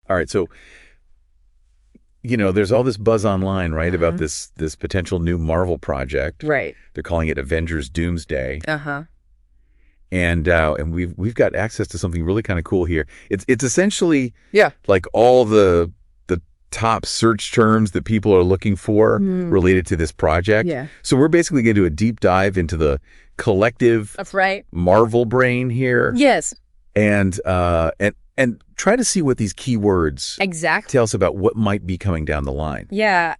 All right, so there's all this buzz online, right, about this potential new Marvel project. Right. They're calling it Avengers Doomsday. Uh-huh. And we've got access to something really kind of cool here. It's essentially Yeah. like all the top search terms that people are looking for related to this project. Yeah. So we're basically going to do a deep dive into the collective That's right. Marvel brain here. Yes. And try to see what these keywords Exactly. tell us about what might be coming down the line. Yeah.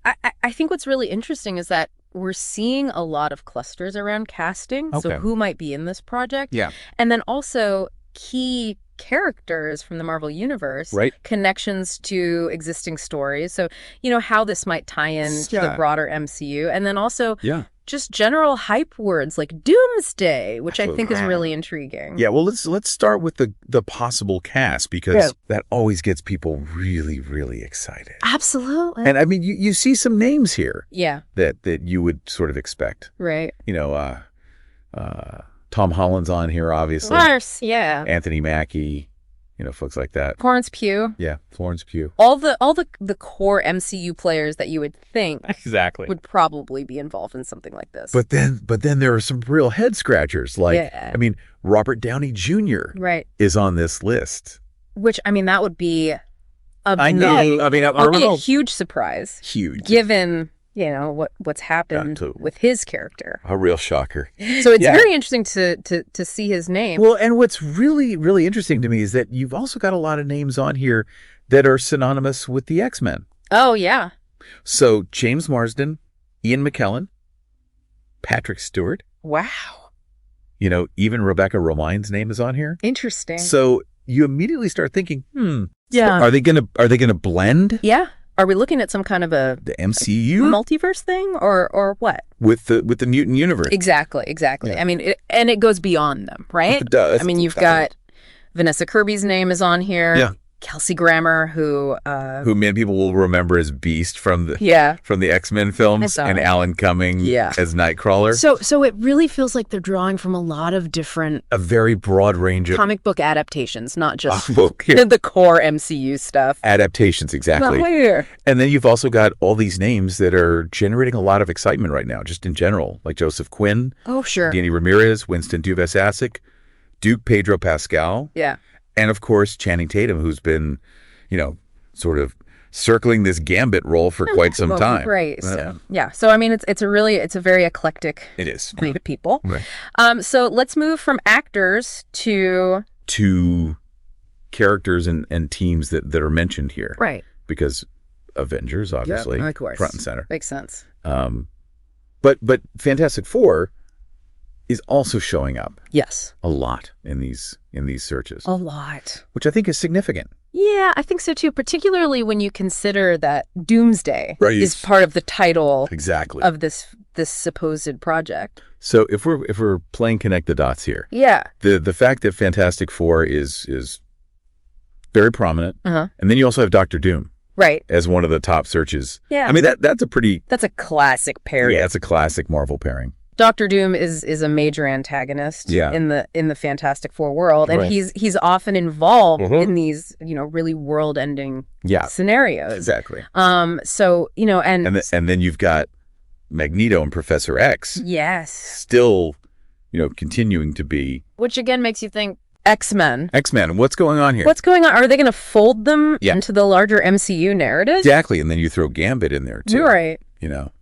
I think what's really interesting is that we're seeing a lot of clusters around casting. Okay. So who might be in this project? Yeah. And then also key characters from the Marvel Universe, Right. connections to existing stories. So, how this might tie in to the Yeah. broader MCU. And then also just general hype words like Doomsday, which I think is really intriguing. Yeah, well, let's start with the possible cast, because that always gets people really, really excited. Absolutely. And I mean, you see some names here Yeah. that you would sort of expect. Right. Tom Holland's on here, obviously. Of course. Yeah. Anthony Mackie, folks like that. Florence Pugh. Yeah, Florence Pugh. All the core MCU players that you would think Exactly. would probably be involved in something like this. But then there are some real head scratchers. Like, I mean, Robert Downey Jr. is on this list. Which, I mean, that would be I know. I mean, a huge surprise. Huge. Given, what's happened with his character. A real shocker. So it's very interesting to see his name. Well, and what's really, really interesting to me is that you've also got a lot of names on here that are synonymous with the X-Men. Oh, yeah. So James Marsden, Ian McKellen, Patrick Stewart. Wow. Even Rebecca Romijn's name is on here. Interesting. So you immediately start thinking, yeah. Are they gonna blend? Yeah. Are we looking at some kind of the MCU multiverse thing, or what? With the mutant universe? Exactly. Yeah. I mean, it goes beyond them, right? It does. I mean, you've got Vanessa Kirby's name is on here. Yeah. Kelsey Grammer, who many people will remember as Beast from the X-Men films, and Alan Cumming as Nightcrawler. So it really feels like they're drawing from a lot of different, a very broad range of comic book adaptations, not just the core MCU stuff. Adaptations, exactly. And then you've also got all these names that are generating a lot of excitement right now, just in general, like Joseph Quinn. Oh, sure. Danny Ramirez, Winston Dumas-Asik, Duke Pedro Pascal. Yeah. And of course, Channing Tatum, who's been, sort of circling this Gambit role for quite some time. Right. So I mean, it's a very eclectic. It is. Group of people. Right. So let's move from actors to characters and teams that are mentioned here. Right. Because Avengers, obviously, of course, front and center. Makes sense. But Fantastic Four is also showing up. Yes. A lot in these searches. A lot. Which I think is significant. Yeah, I think so too, particularly when you consider that Doomsday is part of the title of this supposed project. So if we're playing connect the dots here. Yeah. The fact that Fantastic Four is very prominent. And then you also have Doctor Doom. Right. As one of the top searches. Yeah. I mean that's a classic pairing. Yeah, it's a classic Marvel pairing. Doctor Doom is a major antagonist in the Fantastic Four world, and he's often involved in these really world-ending scenarios. Exactly. So and then you've got Magneto and Professor X. Yes. Still, continuing to be, which again makes you think X-Men. What's going on here? What's going on? Are they going to fold them into the larger MCU narrative? Exactly, and then you throw Gambit in there too. Right.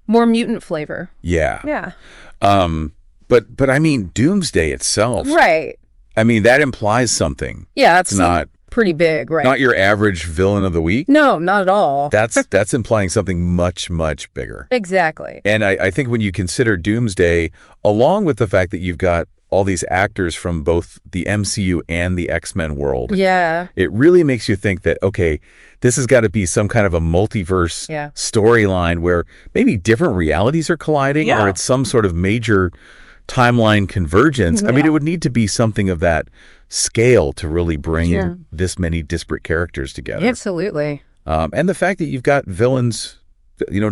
More mutant flavor. Yeah. Yeah. But I mean, Doomsday itself. Right. I mean, that implies something. Yeah, that's not pretty big, right? Not your average villain of the week. No, not at all. That's implying something much, much bigger. Exactly. And I think when you consider Doomsday, along with the fact that you've got all these actors from both the MCU and the X-Men world. Yeah. It really makes you think that, okay, this has got to be some kind of a multiverse storyline where maybe different realities are colliding or it's some sort of major timeline convergence. I mean, it would need to be something of that scale to really bring this many disparate characters together. Absolutely. And the fact that you've got villains,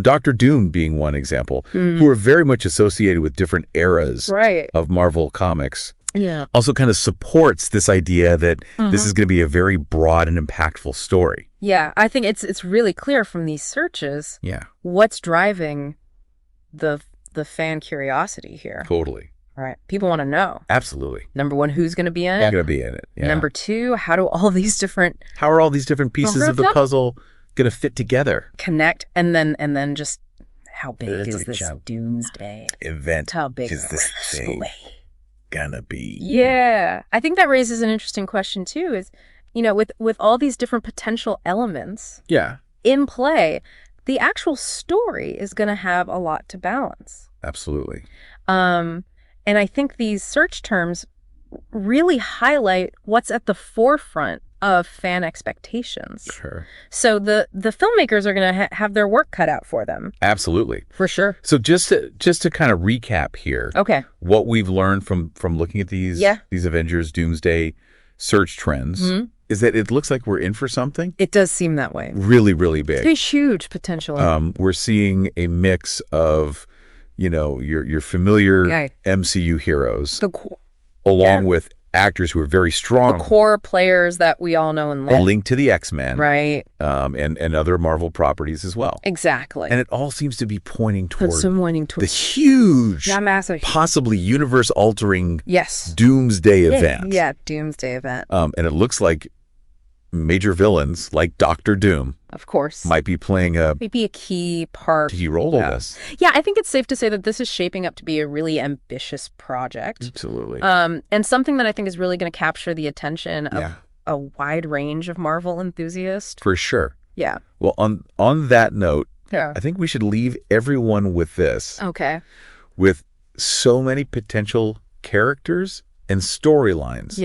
Dr. Doom being one example, who are very much associated with different eras of Marvel comics. also kind of supports this idea that this is going to be a very broad and impactful story. Yeah, I think it's really clear from these searches what's driving the fan curiosity here. Totally. Right. People want to know. Absolutely. Number one, who's going to be in it? Who's going to be in it? Yeah. Number two, how are all these different pieces of the puzzle going to fit together? Connect, and then just how big is this Doomsday event? How big is this thing gonna be? Yeah, I think that raises an interesting question too. Is with all these different potential elements, in play, the actual story is going to have a lot to balance. Absolutely. And I think these search terms really highlight what's at the forefront of fan expectations. Sure. So the filmmakers are going to have their work cut out for them. Absolutely. For sure. So just to kind of recap here. Okay. What we've learned from looking at these Avengers Doomsday search trends is that it looks like we're in for something. It does seem that way. Really, really big. There's huge potential. We're seeing a mix of your familiar MCU heroes, along with actors who are very strong. The core players that we all know and love. A link to the X-Men. Right. And other Marvel properties as well. Exactly. And it all seems to be pointing toward the huge, massive, possibly universe-altering Doomsday event. Yeah, Doomsday event. And it looks like major villains like Doctor Doom, of course, might be playing a key role in this. Yeah, I think it's safe to say that this is shaping up to be a really ambitious project. Absolutely. And something that I think is really going to capture the attention of a wide range of Marvel enthusiasts. For sure. Yeah. Well, on that note, I think we should leave everyone with this. Okay. With so many potential characters and storylines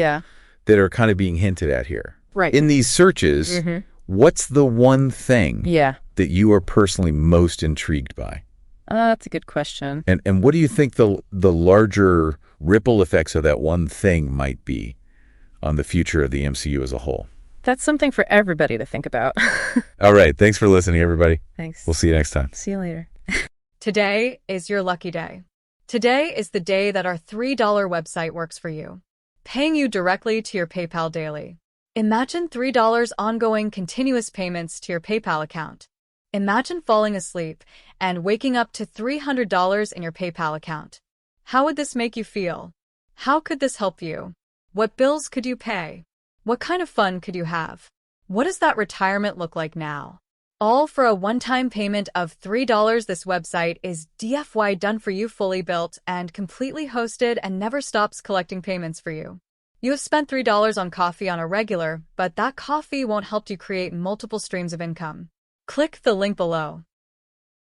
that are kind of being hinted at here. Right. In these searches, what's the one thing that you are personally most intrigued by? That's a good question. And what do you think the larger ripple effects of that one thing might be on the future of the MCU as a whole? That's something for everybody to think about. All right. Thanks for listening, everybody. Thanks. We'll see you next time. See you later. Today is your lucky day. Today is the day that our $3 website works for you, paying you directly to your PayPal daily. Imagine $3 ongoing continuous payments to your PayPal account. Imagine falling asleep and waking up to $300 in your PayPal account. How would this make you feel? How could this help you? What bills could you pay? What kind of fun could you have? What does that retirement look like now? All for a one-time payment of $3. This website is DFY done for you, fully built and completely hosted, and never stops collecting payments for you. You have spent $3 on coffee on a regular, but that coffee won't help you create multiple streams of income. Click the link below.